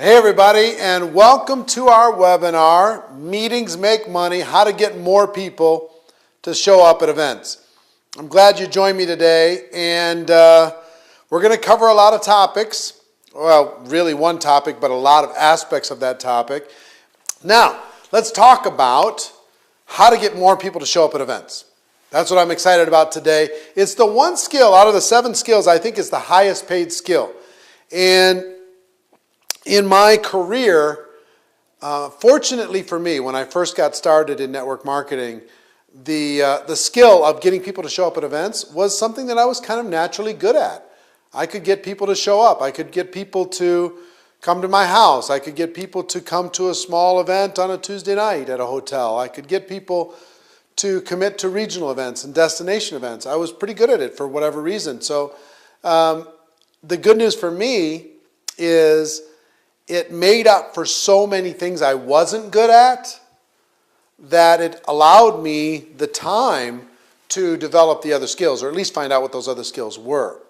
Hey everybody, and welcome to our webinar, Meetings Make Money, How to Get More People to Show Up at Events. I'm glad you joined me today, and we're going to cover a lot of topics. Well, really one topic, but a lot of aspects of that topic. Now, let's talk about how to get more people to show up at events. That's what I'm excited about today. It's the one skill out of the 7 skills I think is the highest paid skill. And in my career, fortunately for me, when I first got started in network marketing, the skill of getting people to show up at events was something that I was kind of naturally good at. I could get people to show up. I could get people to come to my house. I could get people to come to a small event on a Tuesday night at a hotel. I could get people to commit to regional events and destination events. I was pretty good at it for whatever reason. So the good news for me is it made up for so many things I wasn't good at that it allowed me the time to develop the other skills, or at least find out what those other skills were.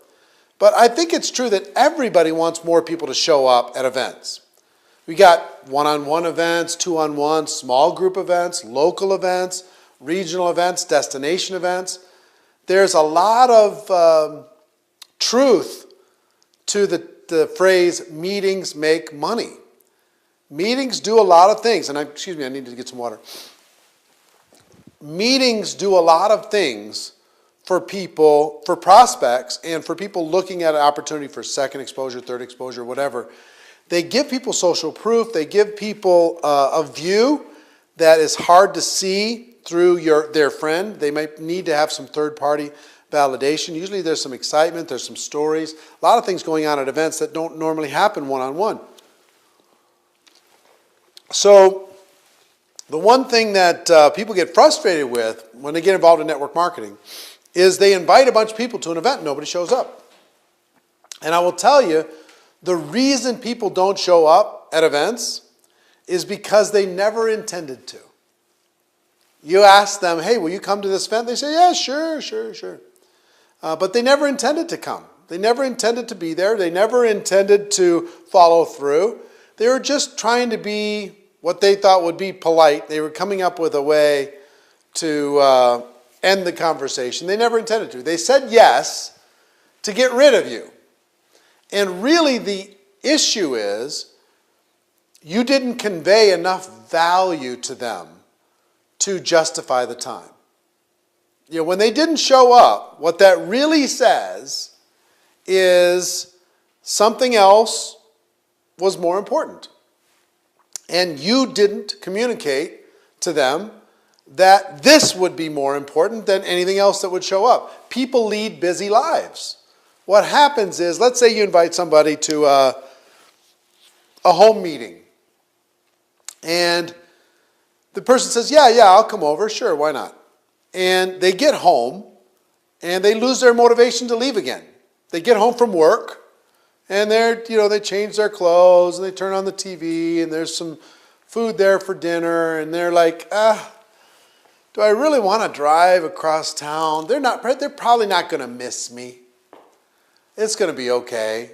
But I think it's true that everybody wants more people to show up at events. We got one-on-one events, two-on-one, small group events, local events, regional events, destination events. There's a lot of truth to the phrase, meetings make money. Meetings do a lot of things, and excuse me, I need to get some water. Meetings do a lot of things for people, for prospects, and for people looking at an opportunity for second exposure, third exposure, whatever. They give people social proof. They give people a view that is hard to see through their friend. They might need to have some third-party validation. Usually there's some excitement, there's some stories, a lot of things going on at events that don't normally happen one-on-one. So the one thing that people get frustrated with when they get involved in network marketing is they invite a bunch of people to an event and nobody shows up. And I will tell you, the reason people don't show up at events is because they never intended to. You ask them, hey, will you come to this event? They say, yeah, sure. But they never intended to come. They never intended to be there. They never intended to follow through. They were just trying to be what they thought would be polite. They were coming up with a way to end the conversation. They never intended to. They said yes to get rid of you. And really the issue is you didn't convey enough value to them to justify the time. You know, when they didn't show up, what that really says is something else was more important. And you didn't communicate to them that this would be more important than anything else that would show up. People lead busy lives. What happens is, let's say you invite somebody to a home meeting. And the person says, yeah, I'll come over. Sure, why not? And they get home, and they lose their motivation to leave again. They get home from work, and they change their clothes, and they turn on the TV, and there's some food there for dinner, and they're like, do I really want to drive across town? They're probably not going to miss me. It's going to be okay.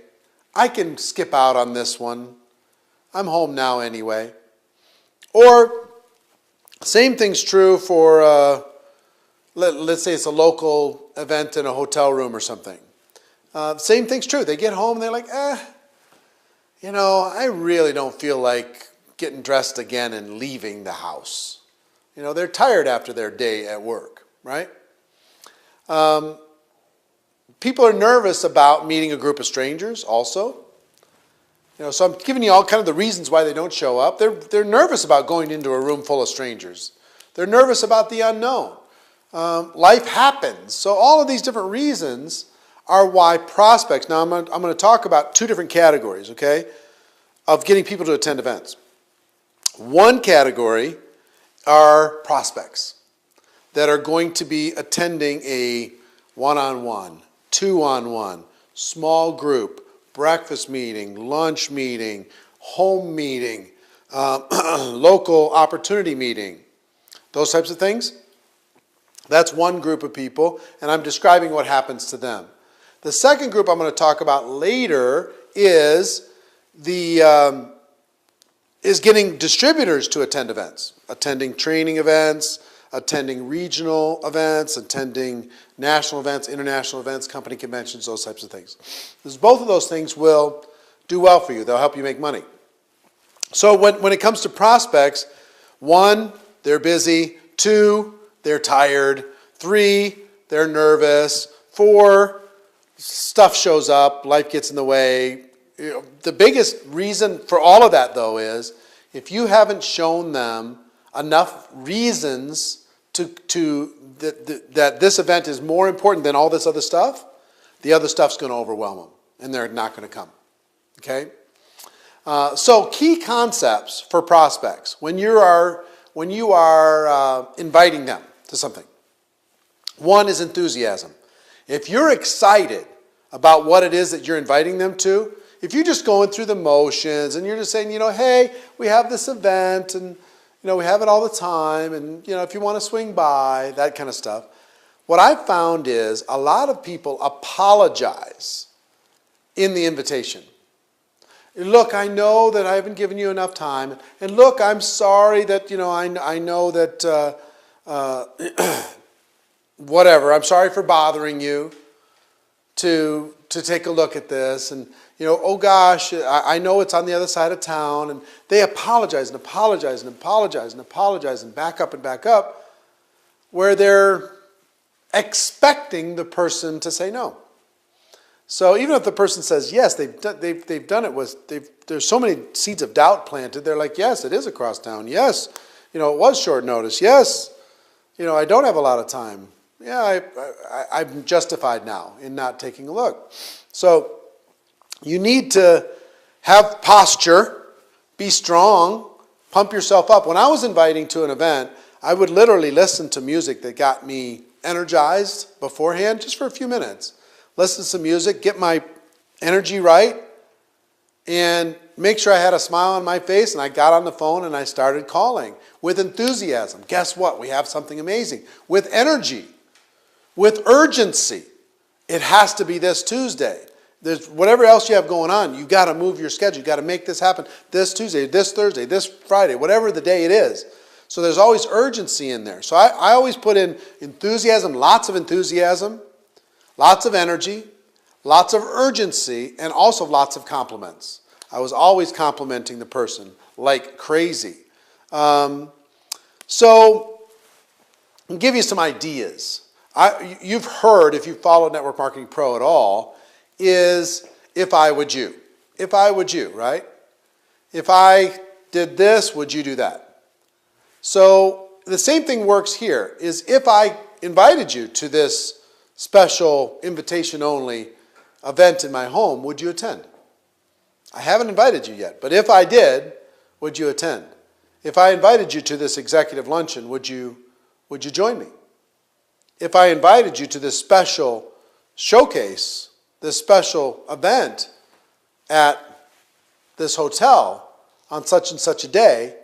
I can skip out on this one. I'm home now anyway. Or, same thing's true for let's say it's a local event in a hotel room or something. Same thing's true. They get home and they're like, I really don't feel like getting dressed again and leaving the house. They're tired after their day at work, right? People are nervous about meeting a group of strangers also. So I'm giving you all kind of the reasons why they don't show up. They're nervous about going into a room full of strangers. They're nervous about the unknown. Life happens. So all of these different reasons are why prospects. Now I'm going to talk about 2 different categories, okay, of getting people to attend events. One category are prospects that are going to be attending a one-on-one, two-on-one, small group, breakfast meeting, lunch meeting, home meeting, local opportunity meeting, those types of things. That's one group of people, and I'm describing what happens to them. The second group I'm going to talk about later is the is getting distributors to attend events, attending training events, attending regional events, attending national events, international events, company conventions, those types of things. Because both of those things will do well for you. They'll help you make money. So when it comes to prospects, 1, they're busy. 2, they're tired. 3, they're nervous. 4, stuff shows up, life gets in the way. You know, the biggest reason for all of that, though, is if you haven't shown them enough reasons that this event is more important than all this other stuff, the other stuff's going to overwhelm them, and they're not going to come. Okay? So key concepts for prospects when you are inviting them to something. 1 is enthusiasm. If you're excited about what it is that you're inviting them to, if you're just going through the motions and you're just saying, hey, we have this event and we have it all the time, and if you want to swing by, that kind of stuff. What I've found is a lot of people apologize in the invitation. Look, I know that I haven't given you enough time, and look, I'm sorry that I know that whatever. I'm sorry for bothering you to take a look at this, and oh gosh, I know it's on the other side of town, and they apologize and apologize and apologize and apologize and back up, where they're expecting the person to say no. So even if the person says yes, they've done it. There's so many seeds of doubt planted. They're like, yes, it is across town. Yes, it was short notice. Yes, I don't have a lot of time. Yeah, I'm justified now in not taking a look. So you need to have posture, be strong, pump yourself up. When I was inviting to an event, I would literally listen to music that got me energized beforehand, just for a few minutes. Listen to some music, get my energy right, and make sure I had a smile on my face, and I got on the phone and I started calling with enthusiasm. Guess what? We have something amazing. With energy, with urgency. It has to be this Tuesday. There's whatever else you have going on, you got to move your schedule. You got to make this happen this Tuesday, this Thursday, this Friday, whatever the day it is. So there's always urgency in there. So I always put in enthusiasm, lots of energy, lots of urgency, and also lots of compliments. I was always complimenting the person like crazy. So I'll give you some ideas. You've heard, if you follow Network Marketing Pro at all, is if I would you. If I would you, right? If I did this, would you do that? So the same thing works here, is if I invited you to this special invitation-only event in my home, would you attend? I haven't invited you yet, but if I did, would you attend? If I invited you to this executive luncheon, would you join me? If I invited you to this special showcase, this special event at this hotel on such and such a day,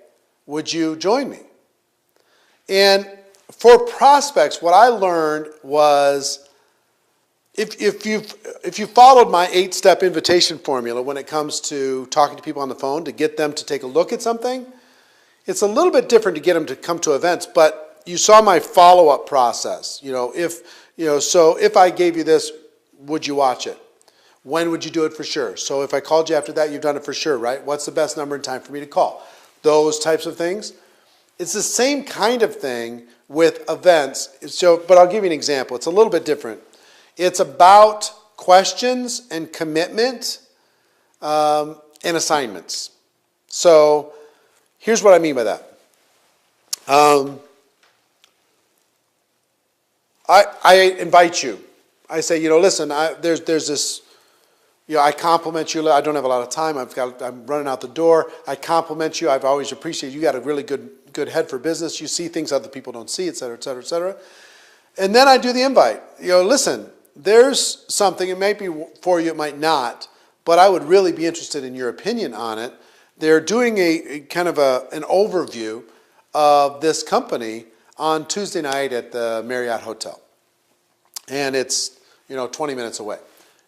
would you join me? And for prospects, what I learned was if you followed my 8-step invitation formula when it comes to talking to people on the phone to get them to take a look at something, it's a little bit different to get them to come to events, but you saw my follow-up process. So if I gave you this, would you watch it? When would you do it for sure? So if I called you after that, you've done it for sure, right? What's the best number and time for me to call? Those types of things. It's the same kind of thing with events. But I'll give you an example. It's a little bit different. It's about questions and commitment and assignments. So here's what I mean by that. I invite you. I say, listen, there's this, I compliment you. I don't have a lot of time. I'm running out the door. I compliment you. I've always appreciated you. You got a really good head for business. You see things other people don't see, et cetera, et cetera, et cetera. And then I do the invite. Listen, there's something, it might be for you, it might not, but I would really be interested in your opinion on it. They're doing a kind of an overview of this company on Tuesday night at the Marriott Hotel. And it's, 20 minutes away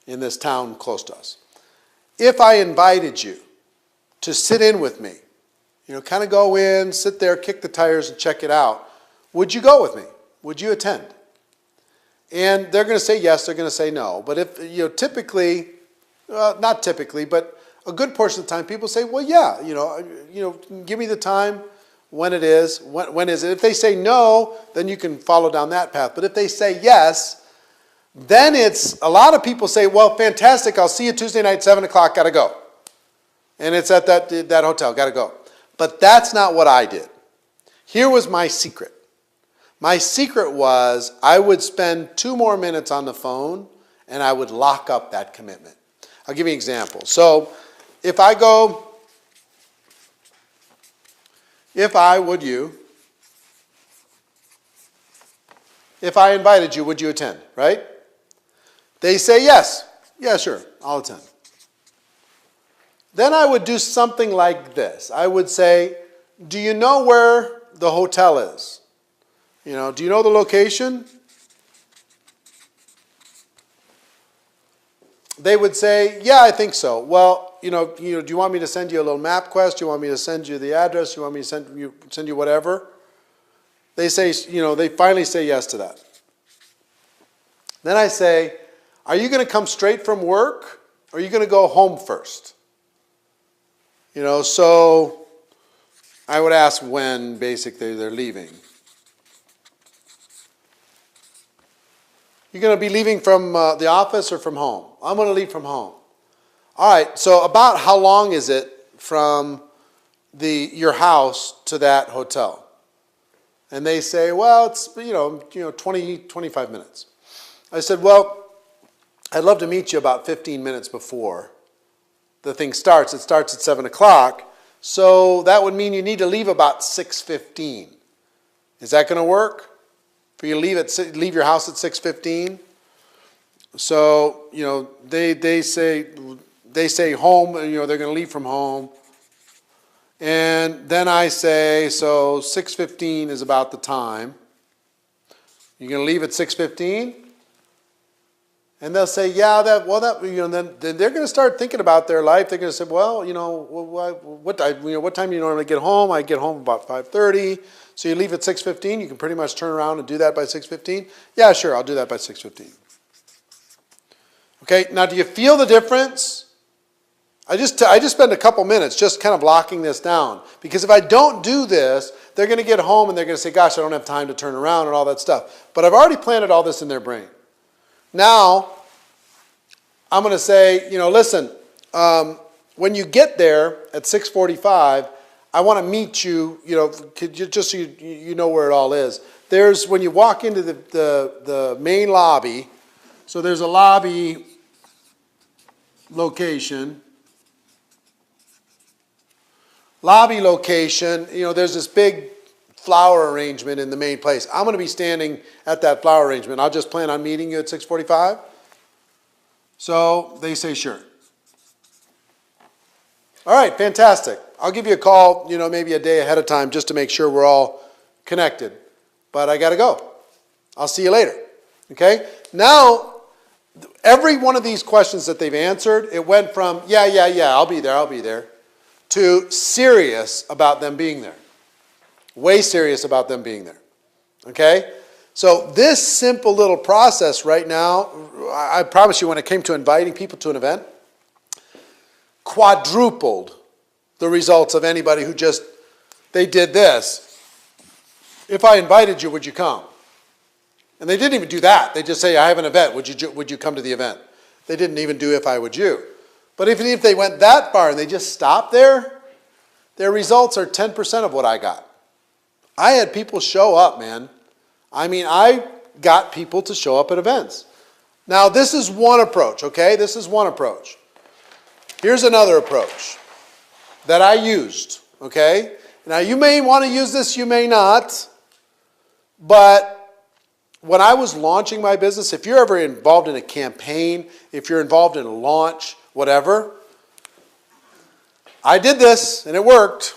in this town close to us. If I invited you to sit in with me kind of go in, sit there, kick the tires, and check it out. Would you go with me? Would you attend? And they're going to say yes, they're going to say no. But if, typically, not typically, but a good portion of the time, people say, well, yeah, give me the time, when it is, when is it. If they say no, then you can follow down that path. But if they say yes, then a lot of people say, well, fantastic, I'll see you Tuesday night, 7 o'clock, got to go. And it's at that hotel, got to go. But that's not what I did. Here was my secret. My secret was I would spend 2 more minutes on the phone and I would lock up that commitment. I'll give you an example. So if I invited you, would you attend, right? They say yes. Yeah, sure, I'll attend. Then I would do something like this. I would say, do you know where the hotel is? Do you know the location? They would say, yeah, I think so. Well, do you want me to send you a little map quest? Do you want me to send you the address? Do you want me to send you whatever? They say, they finally say yes to that. Then I say, are you going to come straight from work or are you going to go home first? So I would ask when basically they're leaving. You're going to be leaving from the office or from home? I'm going to leave from home. All right, so about how long is it from your house to that hotel? And they say, well, it's 20, 25 minutes. I said, well, I'd love to meet you about 15 minutes before the thing starts. It starts at 7 o'clock, so that would mean you need to leave about 6:15. Is that going to work? For you to leave your house at 6:15? So, they say home, they're going to leave from home. And then I say, so 6:15 is about the time. You're going to leave at 6:15? And they'll say, yeah, then they're going to start thinking about their life. They're going to say, well, what time do you normally get home? I get home about 5:30. So you leave at 6:15. You can pretty much turn around and do that by 6:15. Yeah, sure, I'll do that by 6:15. Okay, now do you feel the difference? I just spend a couple minutes just kind of locking this down. Because if I don't do this, they're going to get home and they're going to say, gosh, I don't have time to turn around and all that stuff. But I've already planted all this in their brain. Now, I'm going to say, listen, when you get there at 6:45, I want to meet you, just so you know where it all is. When you walk into the main lobby, so there's a lobby location. There's this big flower arrangement in the main place. I'm going to be standing at that flower arrangement. I'll just plan on meeting you at 6:45. So they say sure. All right, fantastic. I'll give you a call, maybe a day ahead of time just to make sure we're all connected. But I got to go. I'll see you later. Okay? Now, every one of these questions that they've answered, it went from, yeah, I'll be there, to serious about them being there. Way serious about them being there. Okay? So this simple little process right now, I promise you when it came to inviting people to an event, quadrupled the results of anybody who they did this. If I invited you, would you come? And they didn't even do that. They just say, I have an event. Would you come to the event? They didn't even do if I would you. But even if they went that far and they just stopped there, their results are 10% of what I got. I had people show up, man. I got people to show up at events. Now, this is one approach, okay? This is one approach. Here's another approach that I used, okay? Now, you may want to use this, you may not. But when I was launching my business, if you're ever involved in a campaign, if you're involved in a launch, whatever, I did this and it worked.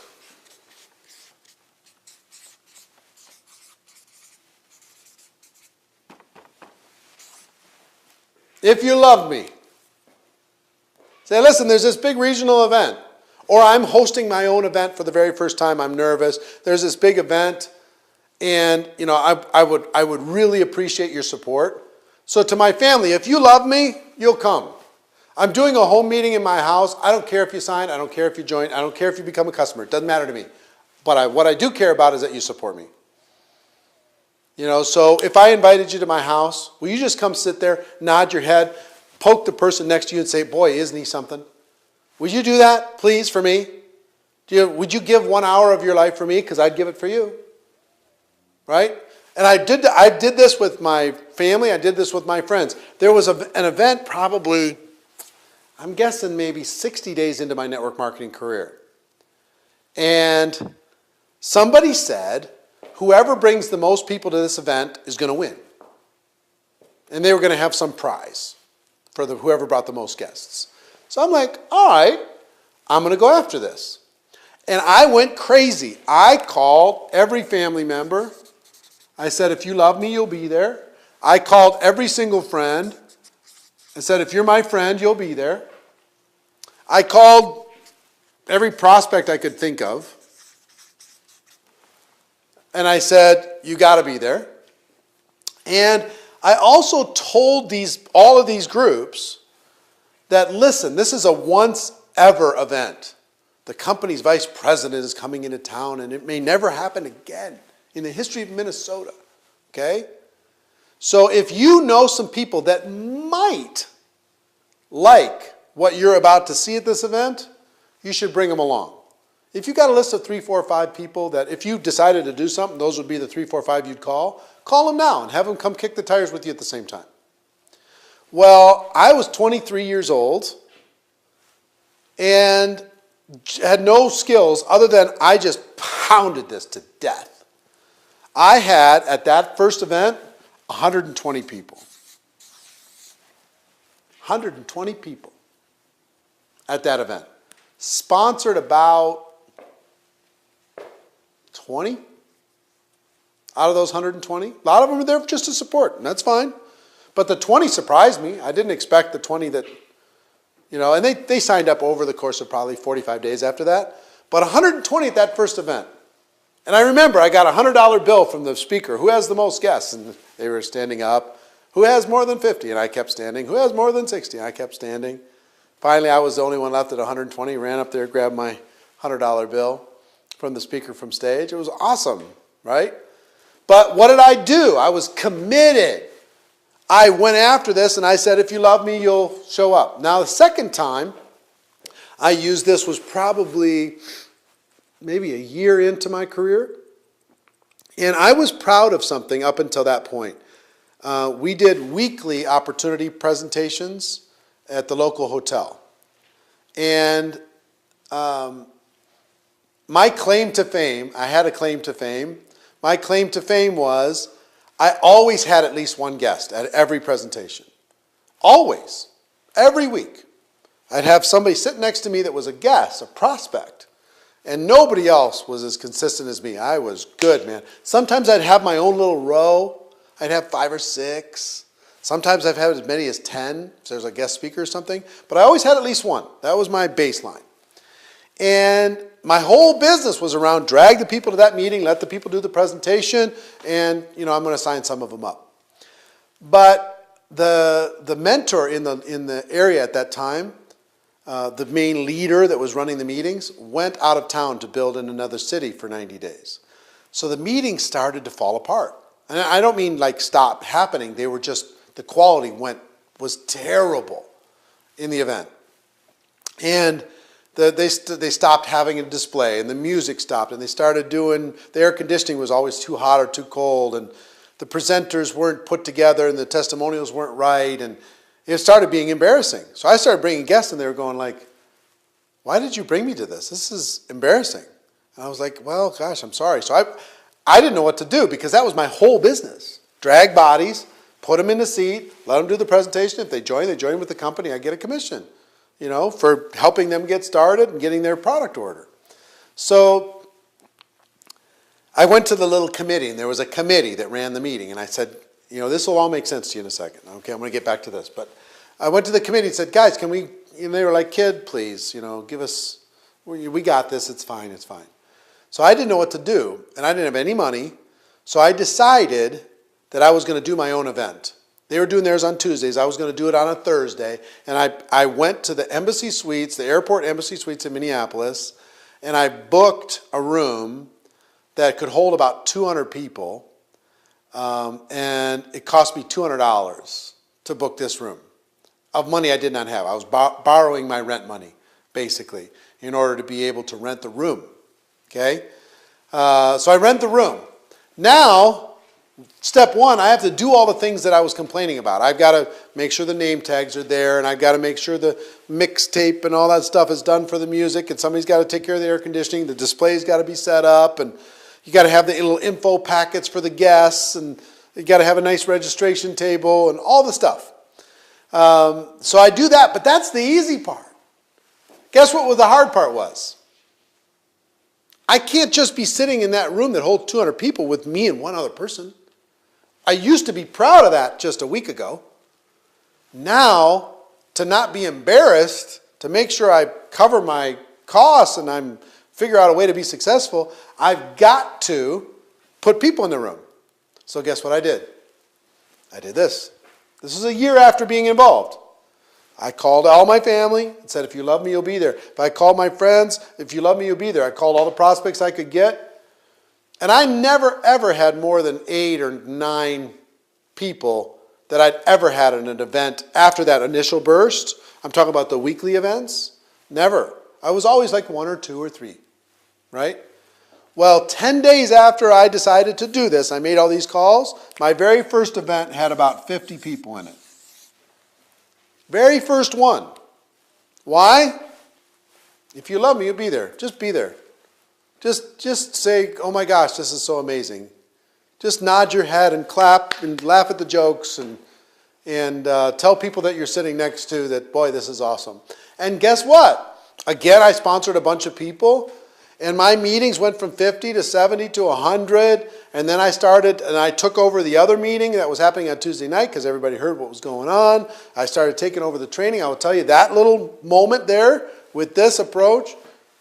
If you love me, say, listen, there's this big regional event. Or I'm hosting my own event for the very first time. I'm nervous. There's this big event, and you know, I would really appreciate your support. So to my family, if you love me, you'll come. I'm doing a home meeting in my house. I don't care if you sign. I don't care if you join. I don't care if you become a customer. It doesn't matter to me. But what I do care about is that you support me. You know, so if I invited you to my house, will you just come sit there, nod your head, poke the person next to you and say, boy, isn't he something? Would you do that, please, for me? Would you give 1 hour of your life for me? Because I'd give it for you. Right? And I did this with my family. I did this with my friends. There was an event probably, I'm guessing maybe 60 days into my network marketing career. And somebody said, whoever brings the most people to this event is going to win. And they were going to have some prize for whoever brought the most guests. So I'm like, all right, I'm going to go after this. And I went crazy. I called every family member. I said, if you love me, you'll be there. I called every single friend. I said, if you're my friend, you'll be there. I called every prospect I could think of. And I said, you got to be there. And I also told all of these groups that, listen, this is a once-ever event. The company's vice president is coming into town, and it may never happen again in the history of Minnesota, okay? So if you know some people that might like what you're about to see at this event, you should bring them along. If you got a list of 3, 4, 5 people that if you decided to do something, those would be the 3, 4, 5 you'd call them now and have them come kick the tires with you at the same time. Well, I was 23 years old and had no skills other than I just pounded this to death. I had, at that first event, 120 people. 120 people at that event. Sponsored about 20 out of those 120. A lot of them were there just to support, and that's fine. But the 20 surprised me. I didn't expect the 20 that, you know, and they signed up over the course of probably 45 days after that. But 120 at that first event. And I remember I got a $100 bill from the speaker. Who has the most guests? And they were standing up. Who has more than 50? And I kept standing. Who has more than 60? And I kept standing. Finally, I was the only one left at 120. Ran up there, grabbed my $100 bill from the speaker from stage. It was awesome, right? But what did I do? I was committed. I went after this and I said, if you love me, you'll show up. Now, the second time I used this was probably maybe a year into my career. And I was proud of something up until that point. We did weekly opportunity presentations at the local hotel. And my claim to fame, I had a claim to fame. My claim to fame was I always had at least one guest at every presentation. Always. Every week. I'd have somebody sit next to me that was a guest, a prospect. And nobody else was as consistent as me. I was good, man. Sometimes I'd have my own little row. I'd have 5 or 6. Sometimes I've had as many as 10 if there's a guest speaker or something. But I always had at least one. That was my baseline. And my whole business was around drag the people to that meeting, let the people do the presentation, and I'm going to sign some of them up. But the mentor in the area at that time, the main leader that was running the meetings, went out of town to build in another city for 90 days. So the meetings started to fall apart. And I don't mean like stop happening. They were just, the quality was terrible in the event. And they stopped having a display, and the music stopped, and they started doing, the air conditioning was always too hot or too cold, and the presenters weren't put together, and the testimonials weren't right, and it started being embarrassing. So I started bringing guests, and they were going like, why did you bring me to this? This is embarrassing. And I was like, well, gosh, I'm sorry. So I didn't know what to do, because that was my whole business. Drag bodies, put them in the seat, let them do the presentation. If they join with the company. I get a commission, for helping them get started and getting their product order. So I went to the little committee, and there was a committee that ran the meeting. And I said, this will all make sense to you in a second. Okay, I'm going to get back to this. But I went to the committee and said, guys, can we, they were like, kid, please, give us We got this. It's fine. It's fine. So I didn't know what to do, and I didn't have any money. So I decided that I was going to do my own event. They were doing theirs on Tuesdays. I was going to do it on a Thursday. And I went to the Embassy Suites, the airport Embassy Suites in Minneapolis, and I booked a room that could hold about 200 people. And it cost me $200 to book this room of money I did not have. I was borrowing my rent money, basically, in order to be able to rent the room. Okay? So I rent the room. Now, step one, I have to do all the things that I was complaining about. I've got to make sure the name tags are there, and I've got to make sure the mixtape and all that stuff is done for the music, and somebody's got to take care of the air conditioning, the display's got to be set up, and you got to have the little info packets for the guests, and you got to have a nice registration table, and all the stuff. So I do that, but that's the easy part. Guess what the hard part was? I can't just be sitting in that room that holds 200 people with me and one other person. I used to be proud of that just a week ago. Now, to not be embarrassed, to make sure I cover my costs and I'm figure out a way to be successful, I've got to put people in the room. So guess what I did? I did this. This was a year after being involved. I called all my family and said, if you love me, you'll be there. If I called my friends, if you love me, you'll be there. I called all the prospects I could get. And I never, ever had more than 8 or 9 people that I'd ever had in an event after that initial burst. I'm talking about the weekly events. Never. I was always like 1 or 2 or 3, right? Well, 10 days after I decided to do this, I made all these calls. My very first event had about 50 people in it. Very first one. Why? If you love me, you'll be there. Just be there. Just say, oh my gosh, this is so amazing. Just nod your head and clap and laugh at the jokes and tell people that you're sitting next to that, boy, this is awesome. And guess what? Again, I sponsored a bunch of people, and my meetings went from 50 to 70 to 100, and then I started, and I took over the other meeting that was happening on Tuesday night because everybody heard what was going on. I started taking over the training. I will tell you, that little moment there with this approach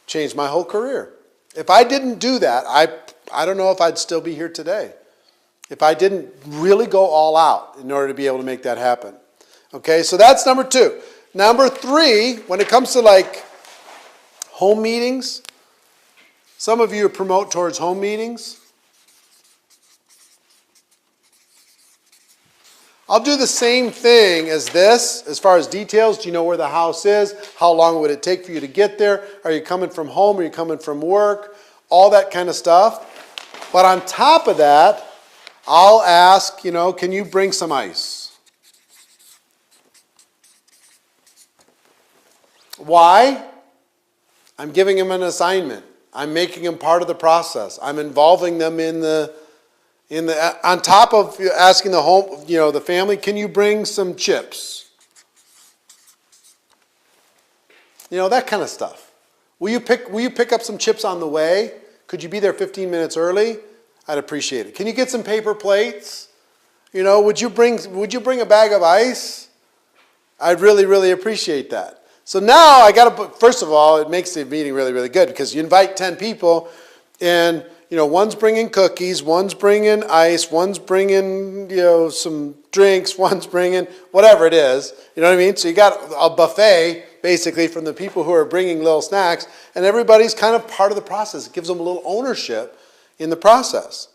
changed my whole career. If I didn't do that, I don't know if I'd still be here today. If I didn't really go all out in order to be able to make that happen. Okay, so that's number 2. Number 3, when it comes to like home meetings, some of you promote towards home meetings. I'll do the same thing as this as far as details. Do you know where the house is? How long would it take for you to get there? Are you coming from home? Are you coming from work? All that kind of stuff. But on top of that, I'll ask, can you bring some ice? Why? I'm giving them an assignment. I'm making them part of the process. I'm involving them on top of asking the family, can you bring some chips? That kind of stuff. Will you pick up some chips on the way? Could you be there 15 minutes early? I'd appreciate it. Can you get some paper plates? Would you bring a bag of ice? I'd really, really appreciate that. So now first of all, it makes the meeting really, really good because you invite 10 people and, one's bringing cookies, one's bringing ice, one's bringing, some drinks, one's bringing whatever it is. You know what I mean? So you got a buffet basically from the people who are bringing little snacks, and everybody's kind of part of the process. It gives them a little ownership in the process.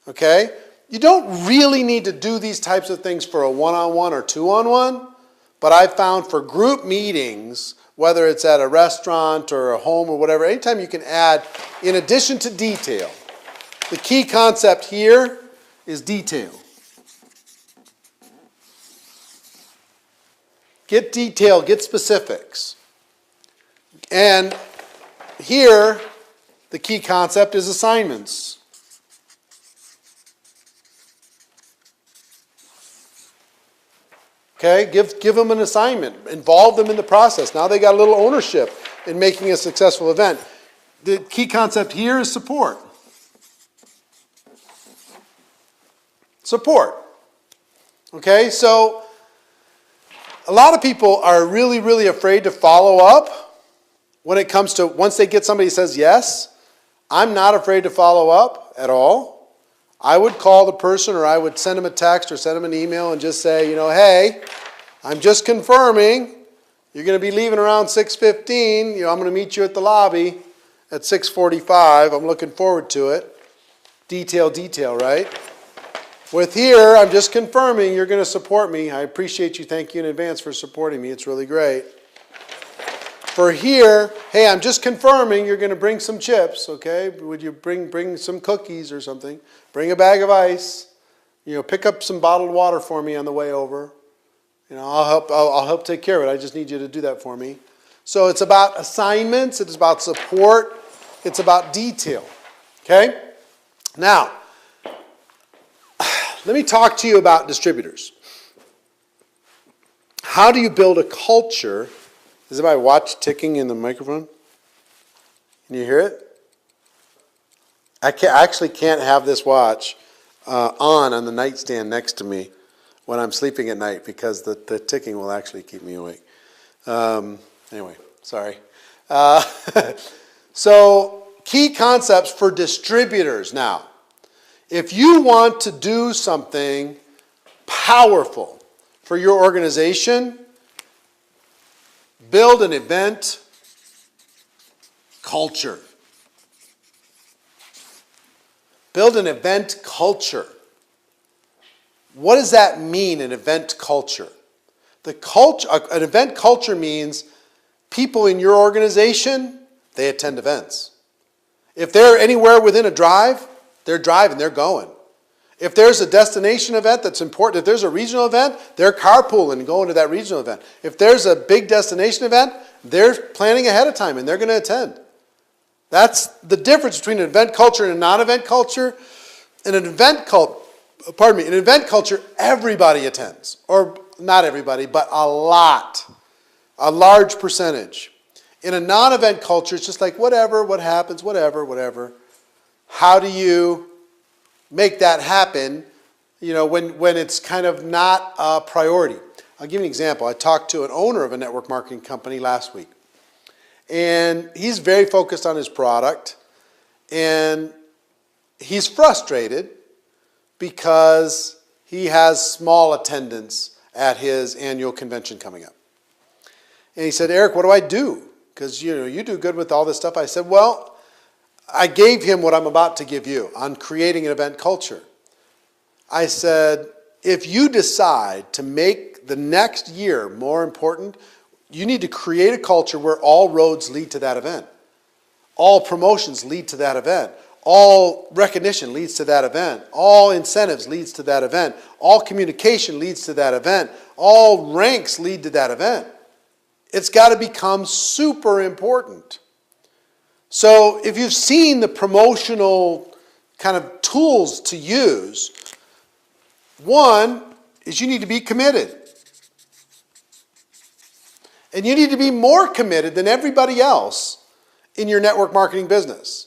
Okay? You don't really need to do these types of things for a one-on-one or two-on-one. But I've found for group meetings, whether it's at a restaurant or a home or whatever, anytime you can add, in addition to detail, the key concept here is detail. Get detail, get specifics. And here, the key concept is assignments. Okay, give them an assignment. Involve them in the process. Now they got a little ownership in making a successful event. The key concept here is support. Support. Okay, so a lot of people are really, really afraid to follow up when it comes to, once they get somebody who says yes, I'm not afraid to follow up at all. I would call the person, or I would send them a text or send them an email and just say, hey, I'm just confirming you're going to be leaving around 6:15. I'm going to meet you at the lobby at 6:45. I'm looking forward to it. Detail, right? With here, I'm just confirming you're going to support me. I appreciate you. Thank you in advance for supporting me. It's really great. For here, hey, I'm just confirming you're going to bring some chips, okay? Would you bring some cookies or something? Bring a bag of ice. Pick up some bottled water for me on the way over. I'll help take care of it. I just need you to do that for me. So it's about assignments. It's about support. It's about detail, okay? Now, let me talk to you about distributors. How do you build a culture? Is my watch ticking in the microphone? Can you hear it? I actually can't have this watch on the nightstand next to me when I'm sleeping at night, because the ticking will actually keep me awake. Anyway, sorry. So, key concepts for distributors now. If you want to do something powerful for your organization, build an event culture. Build an event culture. What does that mean, an event culture? An event culture means people in your organization, they attend events. If they're anywhere within a drive, they're driving, they're going. If there's a destination event that's important, if there's a regional event, they're carpooling and going to that regional event. If there's a big destination event, they're planning ahead of time and they're going to attend. That's the difference between an event culture and a non-event culture. In an event culture, everybody attends. Or not everybody, but a lot. A large percentage. In a non-event culture, it's just like whatever, what happens, whatever. How do you make that happen, when it's kind of not a priority? I'll give you an example. I talked to an owner of a network marketing company last week. And he's very focused on his product. And he's frustrated because he has small attendance at his annual convention coming up. And he said, Eric, what do I do? Because, you do good with all this stuff. I said, well, I gave him what I'm about to give you on creating an event culture. I said, if you decide to make the next year more important, you need to create a culture where all roads lead to that event. All promotions lead to that event. All recognition leads to that event. All incentives leads to that event. All communication leads to that event. All ranks lead to that event. It's got to become super important. So if you've seen the promotional kind of tools to use, one is you need to be committed. And you need to be more committed than everybody else in your network marketing business.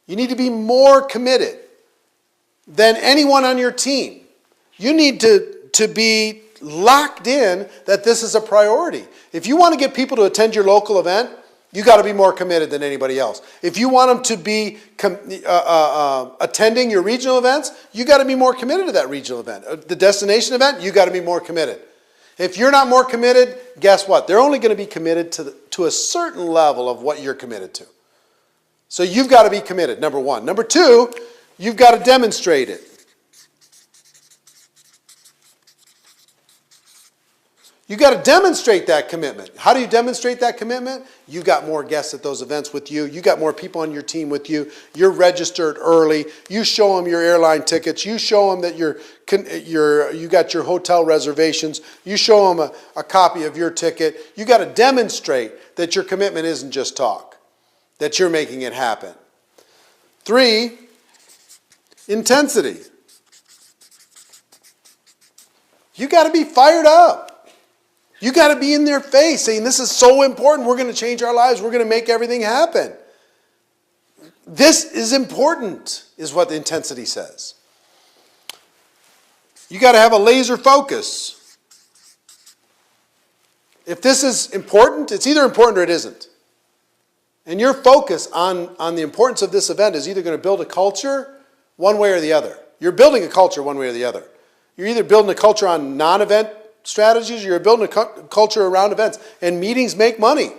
You need to be more committed than anyone on your team. You need to be locked in that this is a priority. If you want to get people to attend your local event, you got to be more committed than anybody else. If you want them to be attending your regional events, you got to be more committed to that regional event. The destination event, you got to be more committed. If you're not more committed, guess what? They're only going to be committed to a certain level of what you're committed to. So you've got to be committed, number one. Number two, you've got to demonstrate it. You've got to demonstrate that commitment. How do you demonstrate that commitment? You've got more guests at those events with you. You've got more people on your team with you. You're registered early. You show them your airline tickets. You show them that you got your hotel reservations. You show them a copy of your ticket. You've got to demonstrate that your commitment isn't just talk, that you're making it happen. 3, intensity. You got to be fired up. You got to be in their face saying, this is so important. We're going to change our lives. We're going to make everything happen. This is important, is what the intensity says. You got to have a laser focus. If this is important, it's either important or it isn't. And your focus on the importance of this event is either going to build a culture one way or the other. You're building a culture one way or the other. You're either building a culture on non-event strategies or you're building a culture around events. And meetings make money.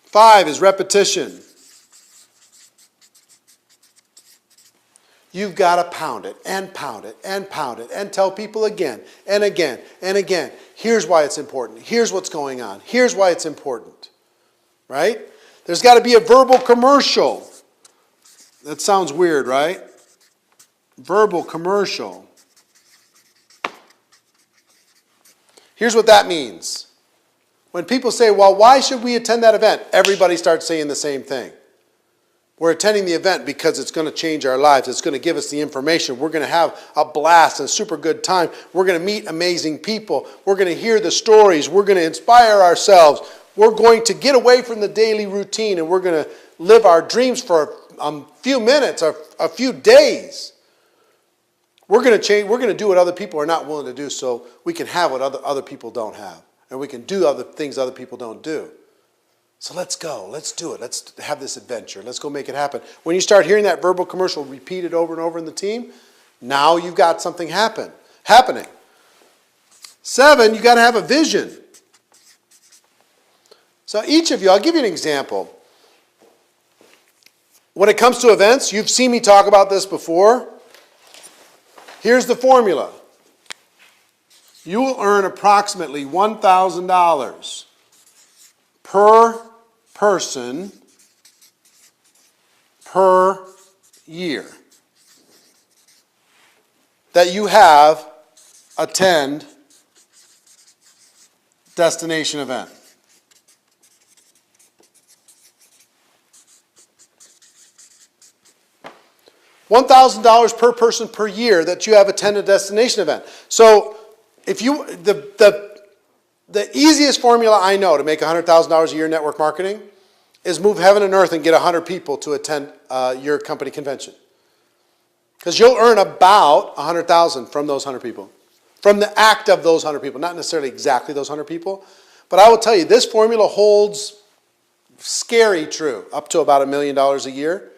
5 is repetition. You've got to pound it and pound it and pound it and tell people again and again and again. Here's why it's important. Here's what's going on. Here's why it's important. Right? There's got to be a verbal commercial. That sounds weird, right? Verbal commercial. Here's what that means. When people say, well, why should we attend that event? Everybody starts saying the same thing. We're attending the event because it's going to change our lives. It's going to give us the information. We're going to have a blast and a super good time. We're going to meet amazing people. We're going to hear the stories. We're going to inspire ourselves. We're going to get away from the daily routine and we're going to live our dreams for a few minutes or a few days. We're going to change. We're going to do what other people are not willing to do so we can have what other people don't have. And we can do other things other people don't do. So let's go. Let's do it. Let's have this adventure. Let's go make it happen. When you start hearing that verbal commercial repeated over and over in the team, now you've got something happening. 7, you got to have a vision. So each of you, I'll give you an example. When it comes to events, you've seen me talk about this before. Here's the formula. You will earn approximately $1,000 per person per year that you have attend destination event. $1,000 per person per year that you have attended a destination event. So if you the easiest formula I know to make $100,000 a year in network marketing is move heaven and earth and get 100 people to attend your company convention. Because you'll earn about $100,000 from those 100 people. From the act of those 100 people. Not necessarily exactly those 100 people. But I will tell you, this formula holds scary true. Up to about $1 million a year.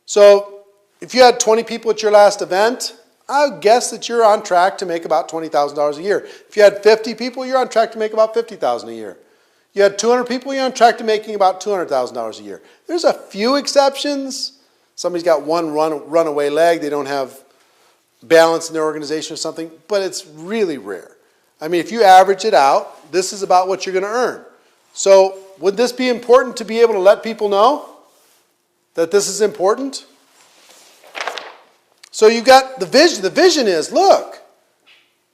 So if you had 20 people at your last event, I would guess that you're on track to make about $20,000 a year. If you had 50 people, you're on track to make about $50,000 a year. You had 200 people, you're on track to making about $200,000 a year. There's a few exceptions. Somebody's got one runaway leg. They don't have balance in their organization or something. But it's really rare. I mean, if you average it out, this is about what you're going to earn. So would this be important to be able to let people know that this is important? So you've got the vision. The vision is, look,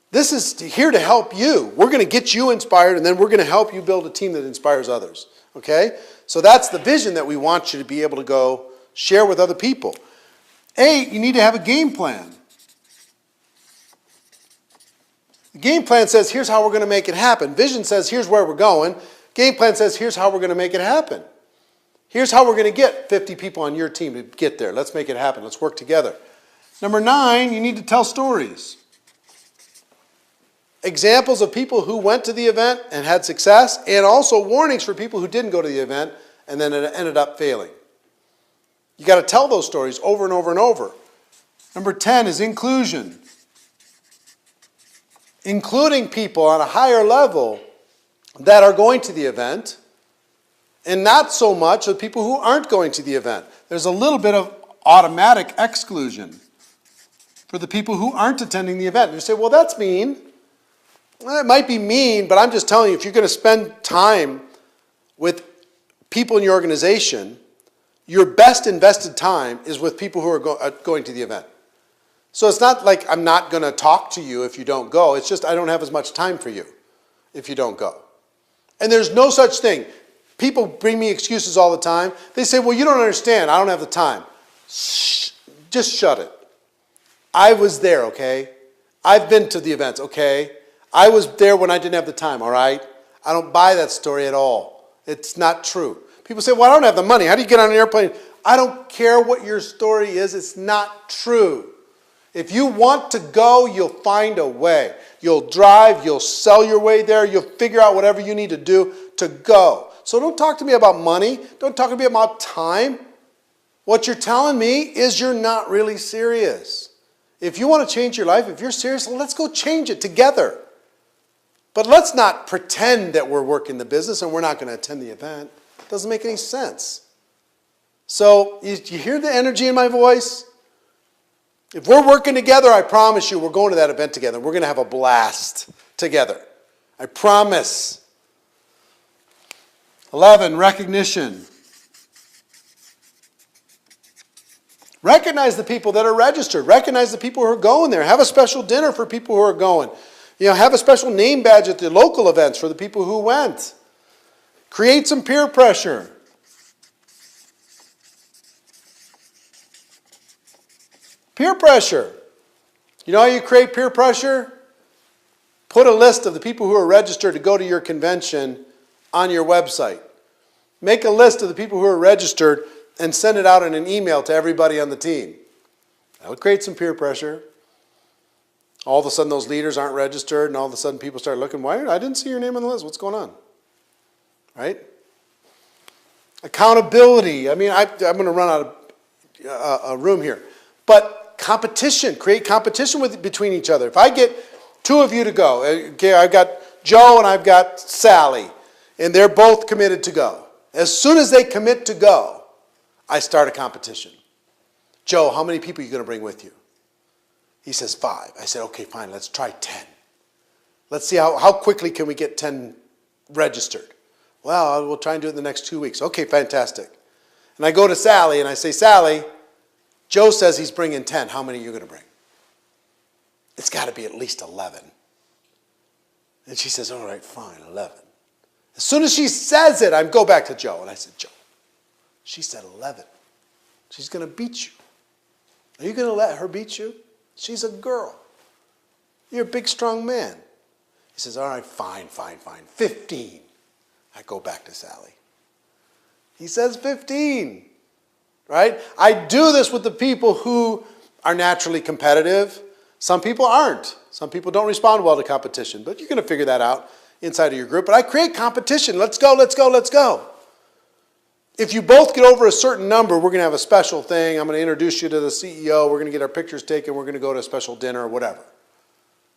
this is here to help you. We're going to get you inspired, and then we're going to help you build a team that inspires others. Okay? So that's the vision that we want you to be able to go share with other people. 8, you need to have a game plan. The game plan says, here's how we're going to make it happen. Vision says, here's where we're going. Game plan says, here's how we're going to make it happen. Here's how we're going to get 50 people on your team to get there. Let's make it happen. Let's work together. Number 9, you need to tell stories. Examples of people who went to the event and had success, and also warnings for people who didn't go to the event and then it ended up failing. You got to tell those stories over and over and over. Number 10 is inclusion. Including people on a higher level that are going to the event, and not so much of people who aren't going to the event. There's a little bit of automatic exclusion for the people who aren't attending the event. And you say, well, that's mean. Well, it might be mean, but I'm just telling you, if you're going to spend time with people in your organization, your best invested time is with people who are going to the event. So it's not like I'm not going to talk to you if you don't go. It's just I don't have as much time for you if you don't go. And there's no such thing. People bring me excuses all the time. They say, well, you don't understand. I don't have the time. Shh, just shut it. I was there, okay? I've been to the events, okay? I was there when I didn't have the time, all right? I don't buy that story at all. It's not true. People say, well, I don't have the money. How do you get on an airplane? I don't care what your story is. It's not true. If you want to go, you'll find a way. You'll drive, you'll sell your way there, you'll figure out whatever you need to do to go. So don't talk to me about money. Don't talk to me about time. What you're telling me is you're not really serious. If you want to change your life, if you're serious, let's go change it together. But let's not pretend that we're working the business and we're not going to attend the event. It doesn't make any sense. So you hear the energy in my voice? If we're working together, I promise you we're going to that event together. We're going to have a blast together. I promise. 11, recognition. Recognize the people that are registered. Recognize the people who are going there. Have a special dinner for people who are going. Have a special name badge at the local events for the people who went. Create some peer pressure. Peer pressure. You know how you create peer pressure? Put a list of the people who are registered to go to your convention on your website. Make a list of the people who are registered and send it out in an email to everybody on the team. That would create some peer pressure. All of a sudden those leaders aren't registered, and all of a sudden people start looking, why? I didn't see your name on the list. What's going on? Right? Accountability. I'm going to run out of a room here. But competition. Create competition between each other. If I get two of you to go, okay, I've got Joe and I've got Sally, and they're both committed to go. As soon as they commit to go, I start a competition. Joe, how many people are you going to bring with you? He says 5. I said, okay, fine, let's try 10. Let's see how quickly can we get 10 registered. Well, we'll try and do it in the next 2 weeks. Okay, fantastic. And I go to Sally and I say, Sally, Joe says he's bringing 10. How many are you going to bring? It's got to be at least 11. And she says, all right, fine, 11. As soon as she says it, I go back to Joe and I said, Joe, she said 11. She's going to beat you. Are you going to let her beat you? She's a girl. You're a big, strong man. He says, all right, fine. 15. I go back to Sally. He says 15. Right? I do this with the people who are naturally competitive. Some people aren't. Some people don't respond well to competition. But you're going to figure that out inside of your group. But I create competition. Let's go, let's go, let's go. If you both get over a certain number, we're going to have a special thing. I'm going to introduce you to the CEO. We're going to get our pictures taken. We're going to go to a special dinner or whatever.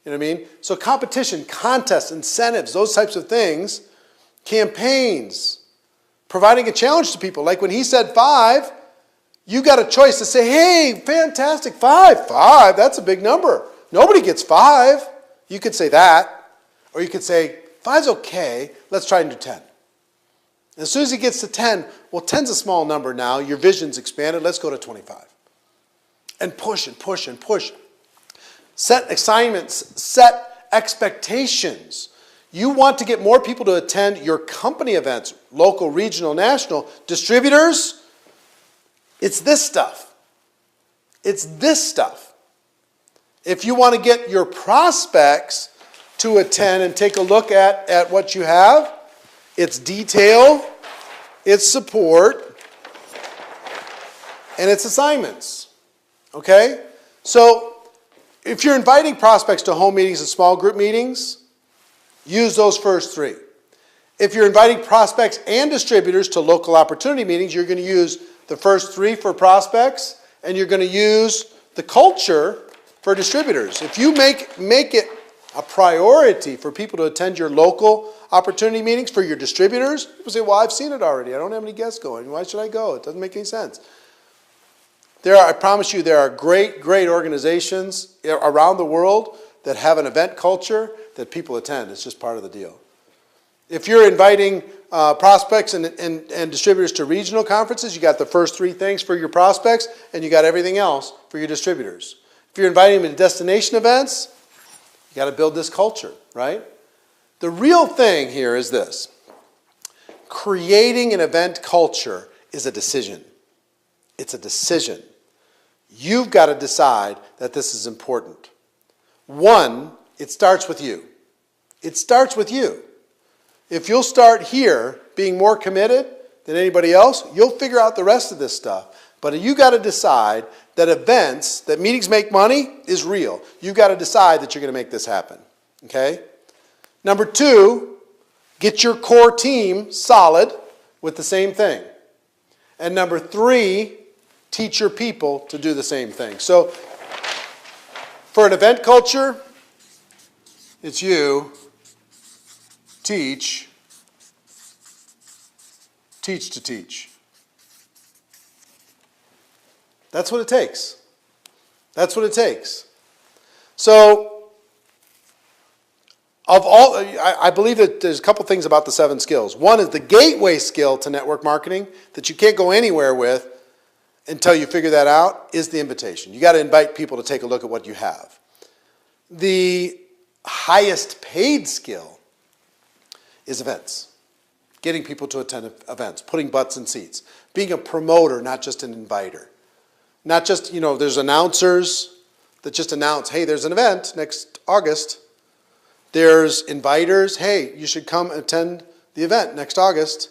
You know what I mean? So competition, contests, incentives, those types of things, campaigns, providing a challenge to people. Like when he said 5, you got a choice to say, hey, fantastic, 5, that's a big number. Nobody gets 5. You could say that. Or you could say, 5's okay, let's try and do 10. As soon as he gets to 10, well, 10's a small number now. Your vision's expanded. Let's go to 25. And push and push and push. Set assignments. Set expectations. You want to get more people to attend your company events, local, regional, national. Distributors, it's this stuff. It's this stuff. If you want to get your prospects to attend and take a look at what you have, it's detail, it's support, and it's assignments. Okay? So if you're inviting prospects to home meetings and small group meetings, use those first 3. If you're inviting prospects and distributors to local opportunity meetings, you're going to use the first 3 for prospects, and you're going to use the culture for distributors. If you make it a priority for people to attend your local opportunity meetings for your distributors, people say, well, I've seen it already. I don't have any guests going. Why should I go? It doesn't make any sense. I promise you, there are great, great organizations around the world that have an event culture that people attend. It's just part of the deal. If you're inviting prospects and distributors to regional conferences, you got the first 3 things for your prospects, and you got everything else for your distributors. If you're inviting them to destination events, you got to build this culture, right? The real thing here is this. Creating an event culture is a decision. It's a decision. You've got to decide that this is important. 1, it starts with you. It starts with you. If you'll start here being more committed than anybody else, you'll figure out the rest of this stuff. But you got to decide that events, that meetings make money is real. You've got to decide that you're going to make this happen. Okay? Number 2, Get your core team solid with the same thing. And number 3, teach your people to do the same thing. So for an event culture, it's you teach to teach. That's what it takes. That's what it takes. So I believe that there's a couple things about the 7 skills. One is the gateway skill to network marketing that you can't go anywhere with until you figure that out is the invitation. You got to invite people to take a look at what you have. The highest paid skill is events. Getting people to attend events, putting butts in seats, being a promoter, not just an inviter. Not just, there's announcers that just announce, hey, there's an event next August. There's inviters, hey, you should come attend the event next August.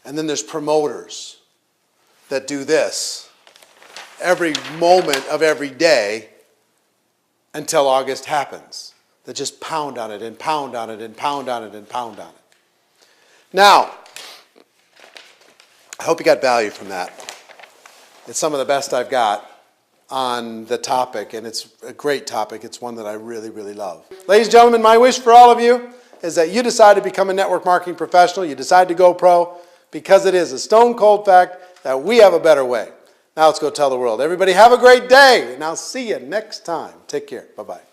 And then there's promoters that do this every moment of every day until August happens. That just pound on it and pound on it and pound on it and pound on it. Now, I hope you got value from that. It's some of the best I've got on the topic, and it's a great topic. It's one that I really, really love. Ladies and gentlemen, my wish for all of you is that you decide to become a network marketing professional. You decide to go pro, because it is a stone cold fact that we have a better way. Now let's go tell the world. Everybody have a great day, and I'll see you next time. Take care. Bye-bye.